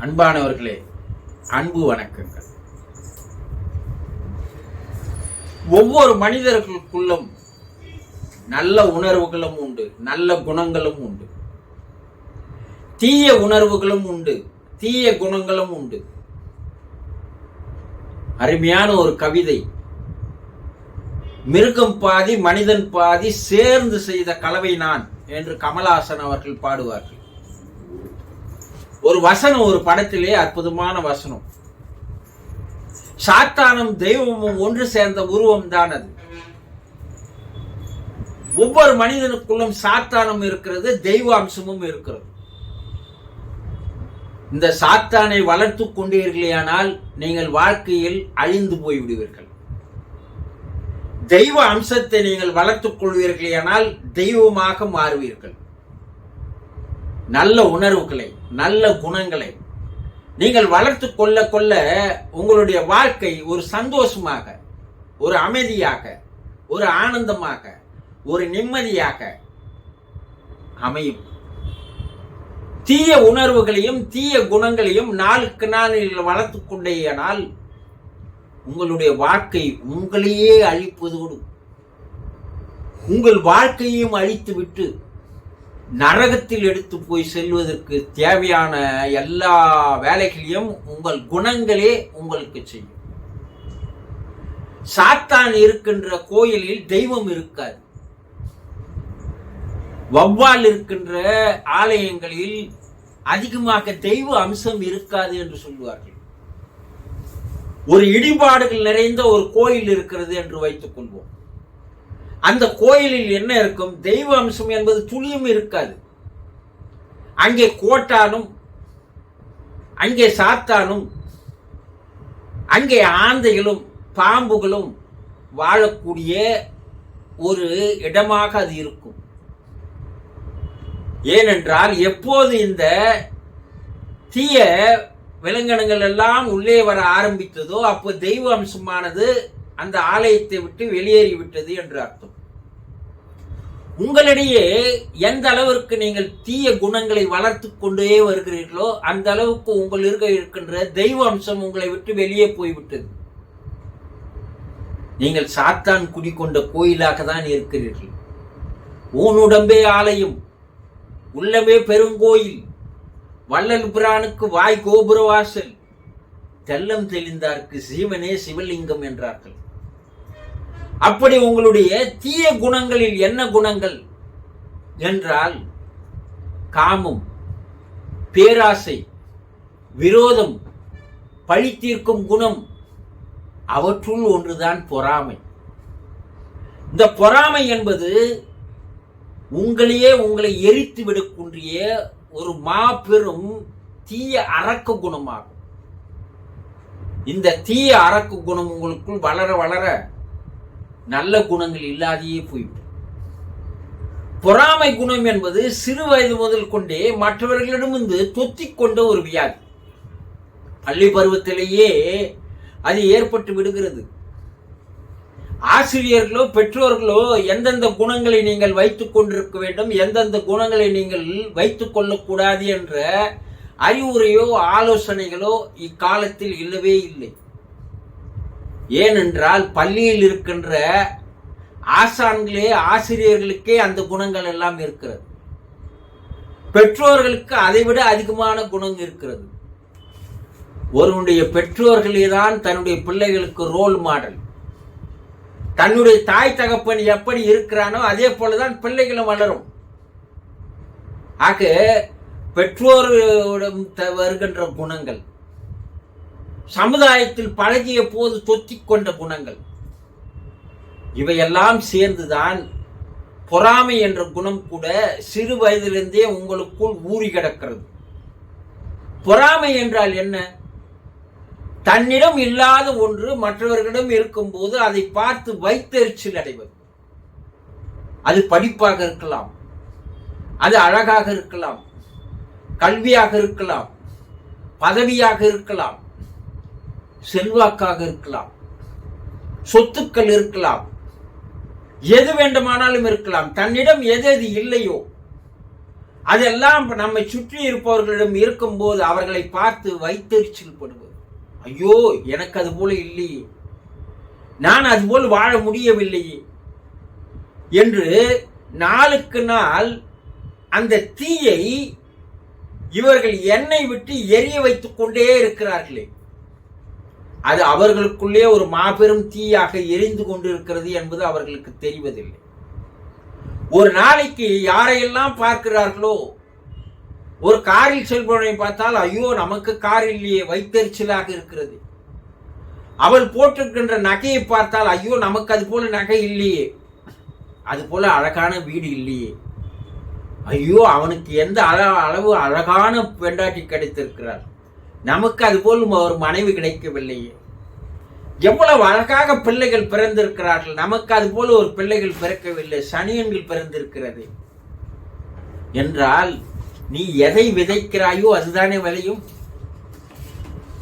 அன்பானவர்களே, அன்பு வணக்கங்கள். ஒவ்வொரு மனிதர்களுக்குள்ளும் நல்ல உணர்வுகளும் உண்டு, நல்ல குணங்களும் உண்டு, தீய உணர்வுகளும் உண்டு, தீய குணங்களும் உண்டு. அருமையான ஒரு கவிதை, மிருகம் பாதி மனிதன் பாதி சேர்ந்து செய்த கலவை நான் என்று கமலஹாசன் அவர்கள் பாடுவார்கள். ஒரு வசனம், ஒரு படத்திலே அற்புதமான வசனம். சாத்தானும் தெய்வமும் ஒன்று சேர்ந்த உருவம் தான் அது. ஒவ்வொரு மனிதனுக்குள்ளும் சாத்தானும் இருக்கிறது, தெய்வ அம்சமும் இருக்கிறது. இந்த சாத்தானை வளர்த்து கொண்டீர்களேயானால் நீங்கள் வாழ்க்கையில் அழிந்து போய்விடுவீர்கள். தெய்வ அம்சத்தை நீங்கள் வளர்த்துக் கொள்வீர்களேயானால் தெய்வமாக மாறுவீர்கள். நல்ல உணர்வுகளை, நல்ல குணங்களை நீங்கள் வளர்த்து கொள்ள கொள்ள உங்களுடைய வாழ்க்கை ஒரு சந்தோஷமாக, ஒரு அமைதியாக, ஒரு ஆனந்தமாக, ஒரு நிம்மதியாக அமையும். தீய உணர்வுகளையும் தீய குணங்களையும் நாளுக்கு நாள் நீங்கள் வளர்த்து கொண்டேயானால் உங்களுடைய வாழ்க்கை உங்களையே அழிப்பதோடு உங்கள் வாழ்க்கையையும் அழித்துவிட்டு நரகத்தில் எடுத்து போய் செல்வதற்கு தேவையான எல்லா வேலைகளையும் உங்கள் குணங்களே உங்களுக்கு செய்யும். சாத்தான் இருக்கின்ற கோயிலில் தெய்வம் இருக்காது. வௌவால் இருக்கின்ற ஆலயங்களில் அதிகமாக தெய்வ அம்சம் இருக்காது என்று சொல்வார்கள். ஒரு இடிபாடுகள் நிறைந்த ஒரு கோயில் இருக்கிறது என்று வைத்துக் கொள்வோம். அந்த கோயிலில் என்ன இருக்கும்? தெய்வ அம்சம் என்பது துளியும் இருக்காது. அங்கே கோட்டானும், அங்கே சாத்தானும், அங்கே ஆந்தைகளும் பாம்புகளும் வாழக்கூடிய ஒரு இடமாக அது இருக்கும். ஏனென்றால் எப்போது இந்த தீய விலங்கினங்கள் எல்லாம் உள்ளே வர ஆரம்பித்ததோ அப்போ தெய்வ அம்சமானது அந்த ஆலயத்தை விட்டு வெளியேறிவிட்டது என்று அர்த்தம். உங்களிடையே எந்த அளவிற்கு நீங்கள் தீய குணங்களை வளர்த்து கொண்டே வருகிறீர்களோ அந்த அளவுக்கு உங்களுக்கு இருக்கின்ற தெய்வ அம்சம் உங்களை விட்டு வெளியே போய்விட்டது. நீங்கள் சாத்தான் குடிக்கொண்ட கோயிலாக தான் இருக்கிறீர்கள். ஊனுடம்பே ஆலயம், உள்ளமே பெருங்கோயில், வள்ளல் பிரானுக்கு வாய் கோபுர வாசல், தெல்லம் தெளிந்தார்க்கு சீவனே சிவலிங்கம் என்றார்கள். அப்படி உங்களுடைய தீய குணங்களில் என்ன குணங்கள் என்றால் காமம், பேராசை, விரோதம், பழி தீர்க்கும் குணம், அவற்றுள் ஒன்றுதான் பொறாமை. இந்த பொறாமை என்பது உங்களை எரித்து விடக்கூடிய ஒரு மாபெரும் தீய அரக்க குணமாகும். இந்த தீய அரக்க குணம் உங்களுக்குள் வளர வளர நல்ல குணங்கள் இல்லாதையே போய்விடும். பொறாமை குணம் என்பது சிறு வயது முதல் கொண்டே மற்றவர்களிடமிருந்து தொத்திக் கொண்ட ஒரு வியாதி. பள்ளி பருவத்திலேயே அது ஏற்பட்டு விடுகிறது. ஆசிரியர்களோ பெற்றோர்களோ எந்தெந்த குணங்களை நீங்கள் வைத்துக் கொண்டிருக்க வேண்டும், எந்தெந்த குணங்களை நீங்கள் வைத்துக் கொள்ளக்கூடாது என்ற அறிவுரையோ ஆலோசனைகளோ இக்காலத்தில் இல்லவே இல்லை. ஏனென்றால் பள்ளியில் இருக்கின்ற ஆசான்களே, ஆசிரியர்களுக்கே அந்த குணங்கள் எல்லாம் இருக்கிறது. பெற்றோர்களுக்கு அதைவிட அதிகமான குணம் இருக்கிறது. ஒருவனுடைய பெற்றோர்களே தான் தன்னுடைய பிள்ளைகளுக்கு ரோல் மாடல். தன்னுடைய தாய் தகப்பன் எப்படி இருக்கிறானோ அதே போலதான் பிள்ளைகளும் வளரும். ஆக பெற்றோரிடம் வருகின்ற குணங்கள், சமுதாயத்தில் பழகிய போது தொத்திக் கொண்ட குணங்கள், இவையெல்லாம் சேர்ந்துதான் பொறாமை என்ற குணம் கூட சிறு வயதிலிருந்தே உங்களுக்குள் ஊறி கிடக்கிறது. பொறாமை என்றால் என்ன? தன்னிடம் இல்லாத ஒன்று மற்றவர்களிடம் இருக்கும் போது அதை பார்த்து வைத்தெரிச்சல் அடைவது. அது படிப்பாக இருக்கலாம், அது அழகாக இருக்கலாம், கல்வியாக இருக்கலாம், பதவியாக இருக்கலாம், செல்வாக்காக இருக்கலாம், சொத்துக்கள் இருக்கலாம், எது வேண்டுமானாலும் இருக்கலாம். தன்னிடம் எது எது இல்லையோ அதெல்லாம் நம்மை சுற்றி இருப்பவர்களிடம் இருக்கும்போது அவர்களை பார்த்து வைத்தெரிச்சல் படுவது. ஐயோ, எனக்கு அது போல இல்லையே, நான் அதுபோல் வாழ முடியவில்லையே என்று நாளுக்கு நாள் அந்த தீயை இவர்கள் எண்ணெய் விட்டு எரிய வைத்துக் கொண்டே இருக்கிறார்களே, அது அவர்களுக்குள்ளே ஒரு மாபெரும் தீயாக எரிந்து கொண்டிருக்கிறது என்பது அவர்களுக்கு தெரிவதில்லை. ஒரு நாளைக்கு யாரையெல்லாம் பார்க்கிறார்களோ, ஒரு காரில் செல்பவனை பார்த்தால் ஐயோ நமக்கு கார் இல்லையே, வைத்தெரிச்சலாக இருக்கிறது. அவள் போட்டிருக்கின்ற நகையை பார்த்தால் ஐயோ நமக்கு அது போல நகை இல்லையே, அது போல அழகான வீடு இல்லையே, ஐயோ அவனுக்கு எந்த அளவு அழகான பெண்டாட்டி கிடைத்திருக்கிறார், நமக்கு அது போல் ஒரு மனைவி கிடைக்கவில்லையே, எவ்வளவு அழகாக பிள்ளைகள் பிறந்திருக்கிறார்கள், நமக்கு அது போல ஒரு பிள்ளைகள் பிறக்கவில்லை, சனியன்கள் பிறந்திருக்கிறது என்றால் நீ எதை விதைக்கிறாயோ அதுதானே விளையும்.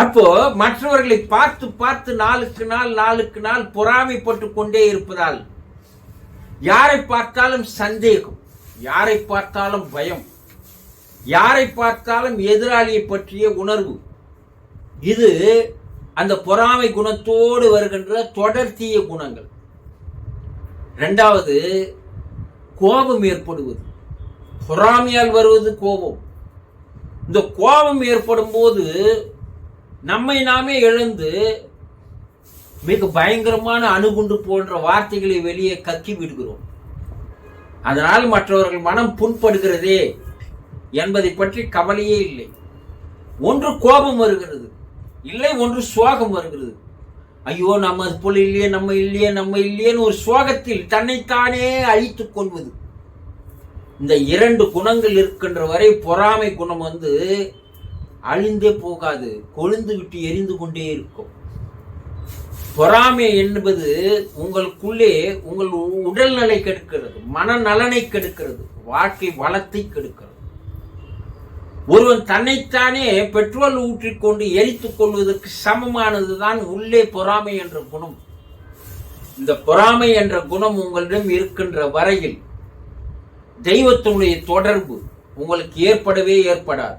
அப்போ மற்றவர்களை பார்த்து பார்த்து நாளுக்கு நாள் பொறாமைப்பட்டு கொண்டே இருப்பதால் யாரை பார்த்தாலும் சந்தேகம், யாரை பார்த்தாலும் பயம், யாரை பார்த்தாலும் எதிராளியை பற்றிய உணர்வு. இது அந்த பொறாமை குணத்தோடு வருகின்ற தொடர்த்திய குணங்கள். இரண்டாவது, கோபம் ஏற்படுவது. பொறாமையால் வருவது கோபம். இந்த கோபம் ஏற்படும் போது நம்மை நாமே இழந்து மிக பயங்கரமான அணுகுண்டு போன்ற வார்த்தைகளை வெளியே கக்கி விடுகிறோம். அதனால் மற்றவர்கள் மனம் புண்படுகிறதே என்பதை பற்றி கவலையே இல்லை. ஒன்று கோபம் வருகிறது, இல்லை ஒன்று சோகம் வருகிறது. ஐயோ நம்ம அது போல இல்லையே, நம்ம இல்லையேன்னு ஒரு சோகத்தில் தன்னைத்தானே அழித்துக் கொள்வது. இந்த இரண்டு குணங்கள் இருக்கின்ற வரை பொறாமை குணம் அழிந்தே போகாது, கொழுந்து விட்டு எரிந்து கொண்டே இருக்கும். பொறாமை என்பது உங்களுக்குள்ளே உங்கள் உடல்நிலை கெடுக்கிறது, மனநலனை கெடுக்கிறது, வாழ்க்கை வளத்தை கெடுக்கிறது. ஒருவன் தன்னைத்தானே பெட்ரோல் ஊற்றிக்கொண்டு எரித்துக் கொள்வதற்கு சமமானதுதான் உள்ளே பொறாமை என்ற குணம். இந்த பொறாமை என்ற குணம் உங்களிடம் இருக்கின்ற வரையில் தெய்வத்தினுடைய தொடர்பு உங்களுக்கு ஏற்படவே ஏற்படாது.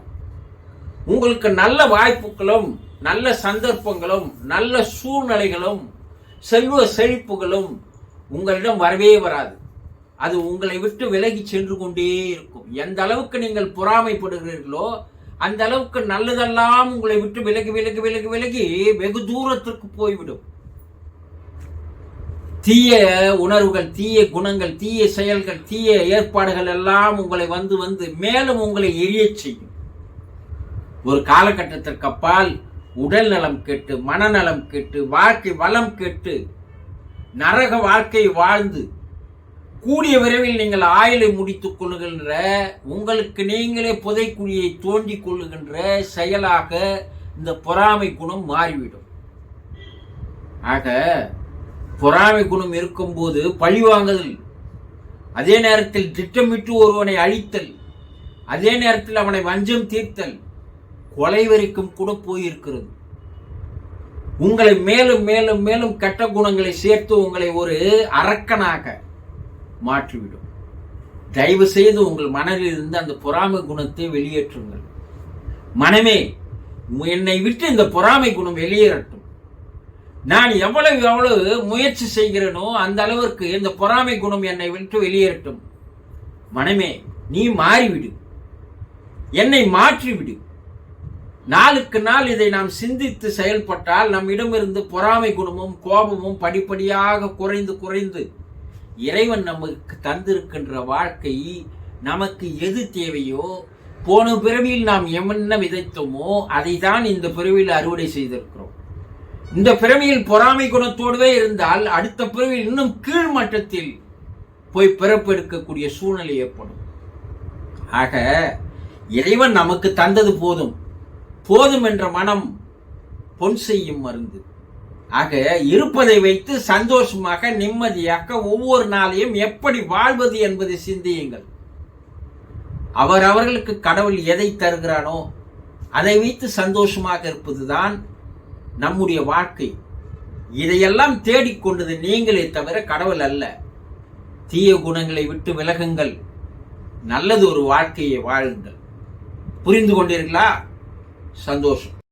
உங்களுக்கு நல்ல வாய்ப்புகளும் நல்ல சந்தர்ப்பங்களும் நல்ல சூழ்நிலைகளும் செல்வ செழிப்புகளும் உங்களிடம் வரவே வராது. அது உங்களை விட்டு விலகி சென்று கொண்டே இருக்கும். எந்த அளவுக்கு நீங்கள் பொறாமைப்படுகிறீர்களோ அந்த அளவுக்கு நல்லதெல்லாம் உங்களை விட்டு விலகி விலகி விலகி விலகி வெகு தூரத்திற்கு போய்விடும். தீய உணர்வுகள், தீய குணங்கள், தீய செயல்கள், தீய ஏற்பாடுகள் எல்லாம் உங்களை வந்து மேலும் உங்களை எரிய செய்யும். ஒரு காலகட்டத்திற்கு அப்பால் உடல் நலம் கெட்டு, மனநலம் கெட்டு, வாழ்க்கை வளம் கெட்டு, நரக வாழ்க்கை வாழ்ந்து கூடிய விரைவில் நீங்கள் ஆயுளை முடித்துக் கொள்ளுகின்ற, உங்களுக்கு நீங்களே புதைக்குழியை தோண்டி கொள்ளுகின்ற செயலாக இந்த பொறாமை குணம் மாறிவிடும். ஆக பொறாமை குணம் இருக்கும்போது பழிவாங்குதல், அதே நேரத்தில் திட்டமிட்டு ஒருவனை அழித்தல், அதே நேரத்தில் அவனை வஞ்சம் தீர்த்தல், கொலை வரைக்கும் கூட போயிருக்கிறது. உங்களை மேலும் மேலும் மேலும் கெட்ட குணங்களை சேர்த்து உங்களை ஒரு அரக்கனாக மாற்றிவிடும். தயவு செய்து உங்கள் மனதில் இருந்து அந்த பொறாமை குணத்தை வெளியேற்றுங்கள். மனமே, என்னை விட்டு இந்த பொறாமை குணம் வெளியேறட்டும். நான் எவ்வளவு முயற்சி செய்கிறேனோ அந்த அளவிற்கு இந்த பொறாமை குணம் என்னை விட்டு வெளியேறட்டும். மனமே, நீ மாறிவிடு, என்னை மாற்றிவிடு. நாளுக்கு நாள் இதை நாம் சிந்தித்து செயல்பட்டால் நம்மிடமிருந்து பொறாமை குணமும் கோபமும் படிப்படியாக குறைந்து குறைந்து இறைவன் நமக்கு தந்திருக்கின்ற வாழ்க்கை, நமக்கு எது தேவையோ, போன பிறவியில் நாம் என்ன விதைத்தோமோ அதை தான் இந்த பிறவியில் அறுவடை செய்திருக்கிறோம். இந்த பிறவியில் பொறாமை குணத்தோடுவே இருந்தால் அடுத்த பிறவியில் இன்னும் கீழ் மட்டத்தில் போய் பிறப்பெடுக்கக்கூடிய சூழ்நிலை ஏற்படும். ஆக இறைவன் நமக்கு தந்தது போதும், போதும் என்ற மனம் பொன் செய்யும் மருந்து. ஆக இருப்பதை வைத்து சந்தோஷமாக நிம்மதியாக ஒவ்வொரு நாளையும் எப்படி வாழ்வது என்பதை சிந்தியுங்கள். அவர்களுக்கு கடவுள் எதை தருகிறானோ அதை வைத்து சந்தோஷமாக இருப்பதுதான் நம்முடைய வாழ்க்கை. இதையெல்லாம் தேடிக்கொண்டது நீங்களே தவிர கடவுள் அல்ல. தீய குணங்களை விட்டு விலகுங்கள். நல்லது ஒரு வாழ்க்கையை வாழுங்கள். புரிந்து கொண்டீர்களா? சந்தோஷம்.